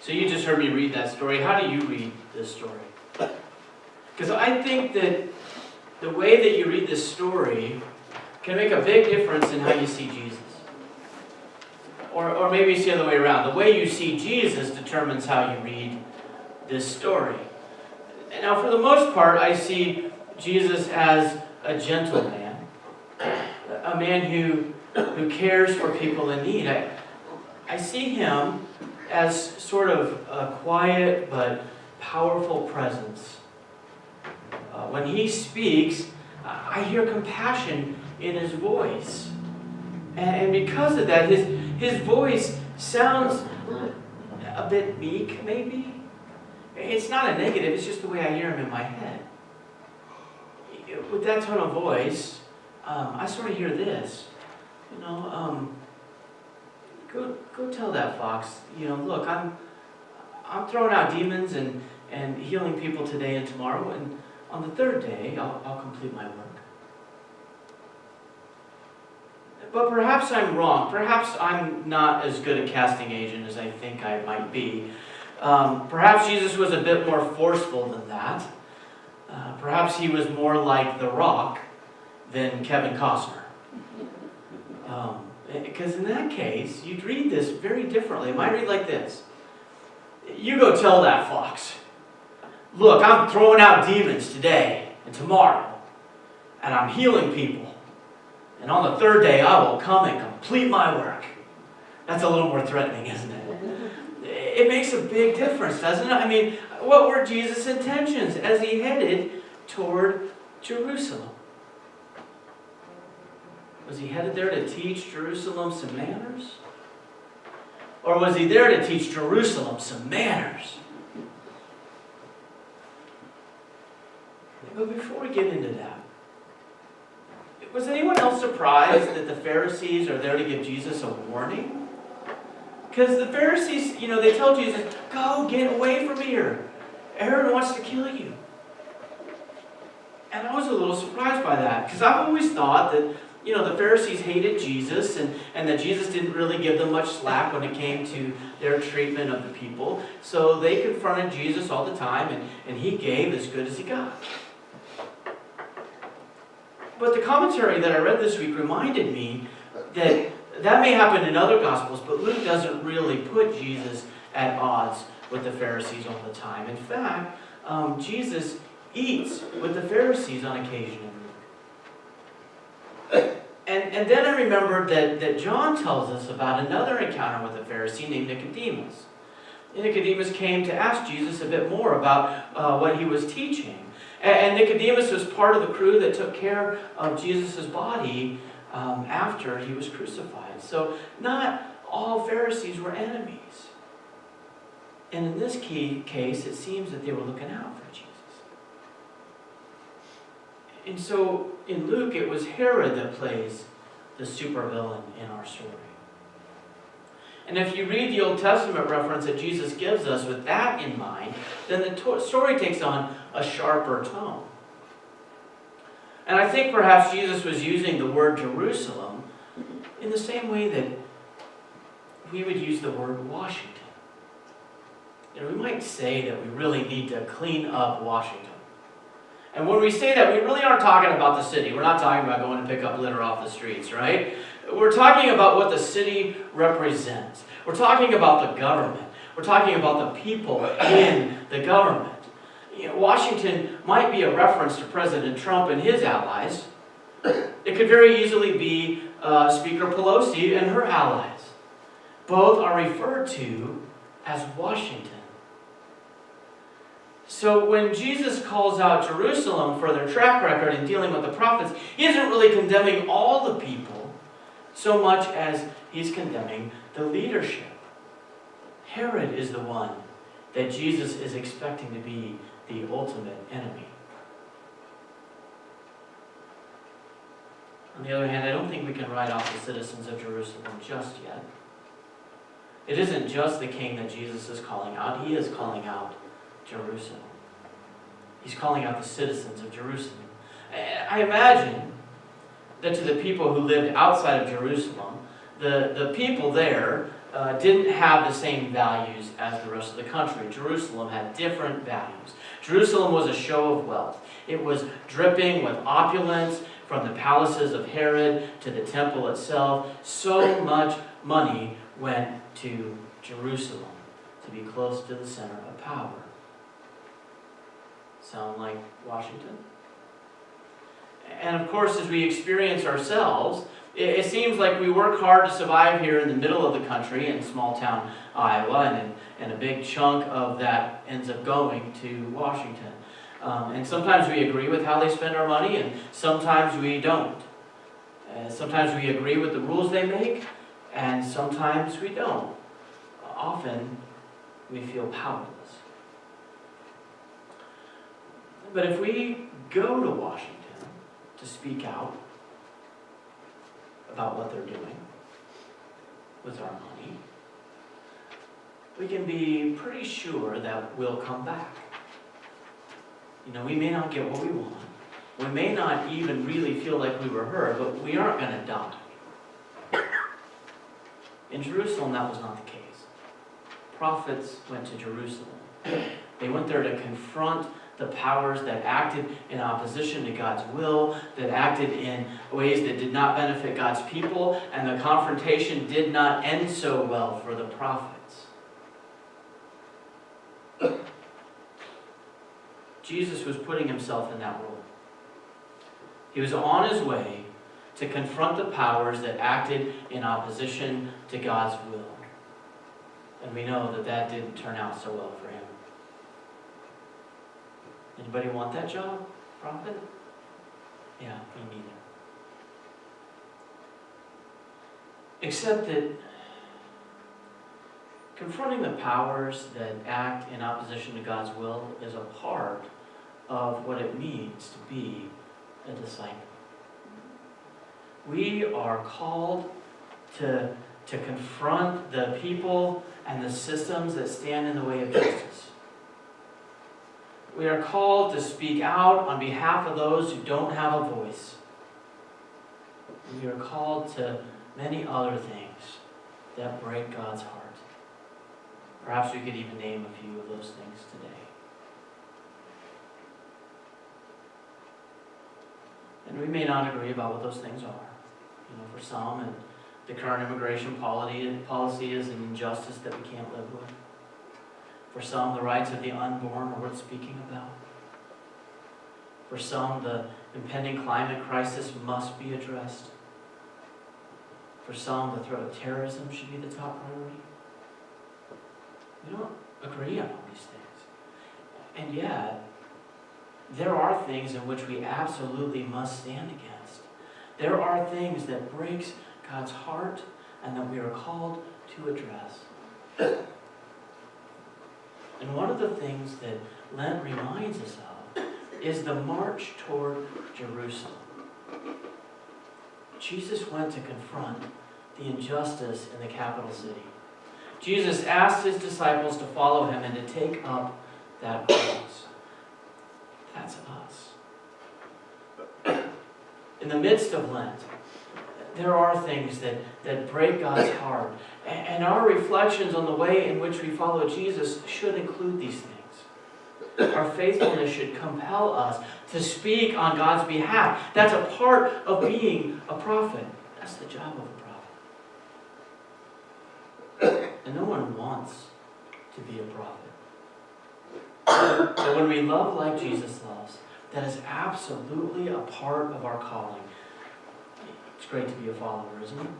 So you just heard me read that story. How do you read this story? Because I think that the way that you read this story can make a big difference in how you see Jesus. Or maybe it's the other way around. The way you see Jesus determines how you read this story. Now, for the most part, I see Jesus as a gentle man. A man who cares for people in need. I see him as sort of a quiet but powerful presence. When he speaks, I hear compassion in his voice. And because of that, his voice sounds a bit meek, maybe. It's not a negative, it's just the way I hear him in my head. With that tone of voice, I sort of hear this. Go tell that fox, look, I'm throwing out demons and healing people today and tomorrow, and on the third day, I'll complete my work. But perhaps I'm wrong. Perhaps I'm not as good a casting agent as I think I might be. Perhaps Jesus was a bit more forceful than that. Perhaps he was more like The Rock than Kevin Costner. Because in that case, you'd read this very differently. It might read like this. You go tell that fox, look, I'm throwing out demons today and tomorrow, and I'm healing people. And on the third day, I will come and complete my work. That's a little more threatening, isn't it? It makes a big difference, doesn't it? I mean, what were Jesus' intentions as he headed toward Jerusalem? Was he headed there to teach Jerusalem some manners? Or was he there to teach Jerusalem some manners? But before we get into that, was anyone else surprised that the Pharisees are there to give Jesus a warning? Because the Pharisees, they tell Jesus, go, get away from here. Aaron wants to kill you. And I was a little surprised by that, because I've always thought that, the Pharisees hated Jesus, and that Jesus didn't really give them much slack when it came to their treatment of the people. So they confronted Jesus all the time, and he gave as good as he got. But the commentary that I read this week reminded me that may happen in other Gospels, but Luke doesn't really put Jesus at odds with the Pharisees all the time. In fact, Jesus eats with the Pharisees on occasion in Luke. And then I remembered that John tells us about another encounter with a Pharisee named Nicodemus. Nicodemus came to ask Jesus a bit more about what he was teaching. And Nicodemus was part of the crew that took care of Jesus' body after he was crucified. So not all Pharisees were enemies. And in this case, it seems that they were looking out for Jesus. And so in Luke, it was Herod that plays the supervillain in our story. And if you read the Old Testament reference that Jesus gives us with that in mind, then the story takes on a sharper tone. And I think perhaps Jesus was using the word Jerusalem in the same way that we would use the word Washington. We might say that we really need to clean up Washington. And when we say that, we really aren't talking about the city. We're not talking about going to pick up litter off the streets, right? We're talking about what the city represents. We're talking about the government. We're talking about the people in the government. Washington might be a reference to President Trump and his allies. It could very easily be Speaker Pelosi and her allies. Both are referred to as Washington. So when Jesus calls out Jerusalem for their track record in dealing with the prophets, he isn't really condemning all the people so much as he's condemning the leadership. Herod is the one that Jesus is expecting to be the ultimate enemy. On the other hand, I don't think we can write off the citizens of Jerusalem just yet. It isn't just the king that Jesus is calling out. He is calling out Jerusalem. He's calling out the citizens of Jerusalem. I imagine that to the people who lived outside of Jerusalem, the people there didn't have the same values as the rest of the country. Jerusalem had different values. Jerusalem was a show of wealth. It was dripping with opulence, from the palaces of Herod to the temple itself. So much money went to Jerusalem to be close to the center of power. Sound like Washington? And of course, as we experience ourselves, it seems like we work hard to survive here in the middle of the country in small town Iowa, and a big chunk of that ends up going to Washington. And sometimes we agree with how they spend our money, and sometimes we don't. Sometimes we agree with the rules they make, and sometimes we don't. Often, we feel powerless. But if we go to Washington to speak out about what they're doing with our money, we can be pretty sure that we'll come back. We may not get what we want. We may not even really feel like we were heard, but we aren't going to die. In Jerusalem, that was not the case. Prophets went to Jerusalem. They went there to confront the powers that acted in opposition to God's will, that acted in ways that did not benefit God's people, and the confrontation did not end so well for the prophets. Jesus was putting himself in that role. He was on his way to confront the powers that acted in opposition to God's will. And we know that that didn't turn out so well for him. Anybody want that job, prophet? Yeah, me neither. Except that confronting the powers that act in opposition to God's will is a part of what it means to be a disciple. We are called to confront the people and the systems that stand in the way of justice. We are called to speak out on behalf of those who don't have a voice. We are called to many other things that break God's heart. Perhaps we could even name a few of those things today. And we may not agree about what those things are. For some, and the current immigration policy is an injustice that we can't live with. For some, the rights of the unborn are worth speaking about. For some, the impending climate crisis must be addressed. For some, the threat of terrorism should be the top priority. We don't agree on all these things. And yet, there are things in which we absolutely must stand against. There are things that breaks God's heart and that we are called to address. And one of the things that Lent reminds us of is the march toward Jerusalem. Jesus went to confront the injustice in the capital city. Jesus asked his disciples to follow him and to take up that cross. That's us. In the midst of Lent, there are things that break God's heart. And our reflections on the way in which we follow Jesus should include these things. Our faithfulness should compel us to speak on God's behalf. That's a part of being a prophet. That's the job of a prophet. And no one wants to be a prophet. But when we love like Jesus loves, that is absolutely a part of our calling. It's great to be a follower, isn't it?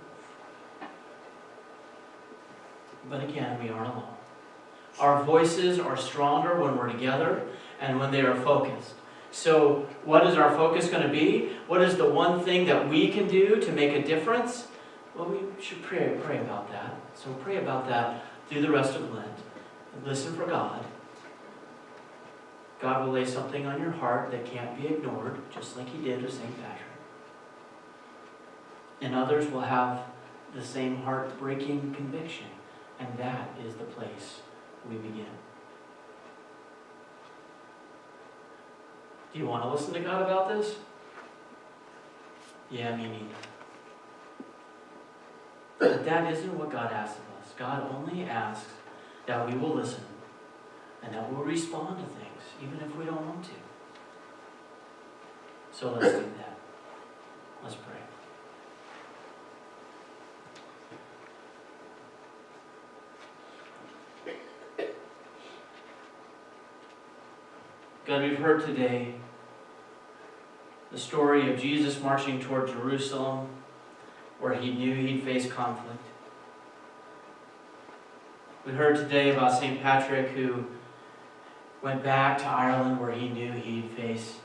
But again, we aren't alone. Our voices are stronger when we're together and when they are focused. So what is our focus going to be? What is the one thing that we can do to make a difference? Well, we should pray about that. So pray about that through the rest of Lent. And listen for God. God will lay something on your heart that can't be ignored, just like he did with St. Patrick. And others will have the same heart-breaking conviction. And that is the place we begin. Do you want to listen to God about this? Yeah, me neither. But that isn't what God asks of us. God only asks that we will listen and that we'll respond to things, even if we don't want to. So let's do that. Let's pray. God, we've heard today the story of Jesus marching toward Jerusalem, where he knew he'd face conflict. We heard today about St. Patrick, who went back to Ireland, where he knew he'd face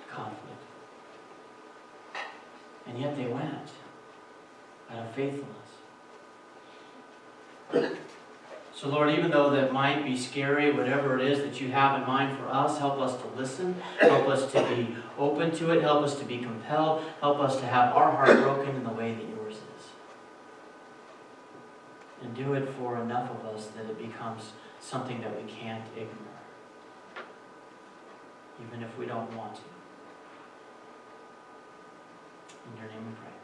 conflict. And yet they went out of faithfulness. So Lord, even though that might be scary, whatever it is that you have in mind for us, help us to listen, help us to be open to it, help us to be compelled, help us to have our heart broken in the way that yours is. And do it for enough of us that it becomes something that we can't ignore, even if we don't want to. In your name we pray.